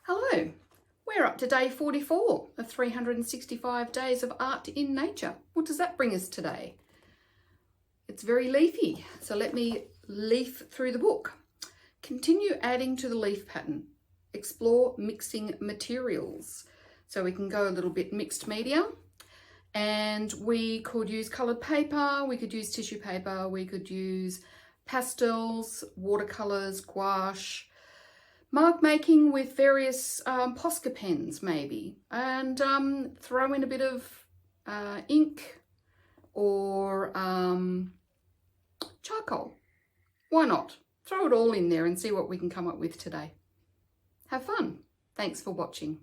Hello, we're up to day 44 of 365 days of art in nature. What does that bring us today? It's very leafy, so let me leaf through the book. Continue adding to the leaf pattern. Explore mixing materials. So we can go a little bit mixed media, and we could use coloured paper, we could use tissue paper, we could use pastels, watercolours, gouache, mark making with various Posca pens maybe, and throw in a bit of ink or charcoal. Why not? Throw it all in there and see what we can come up with today. Have fun. Thanks for watching.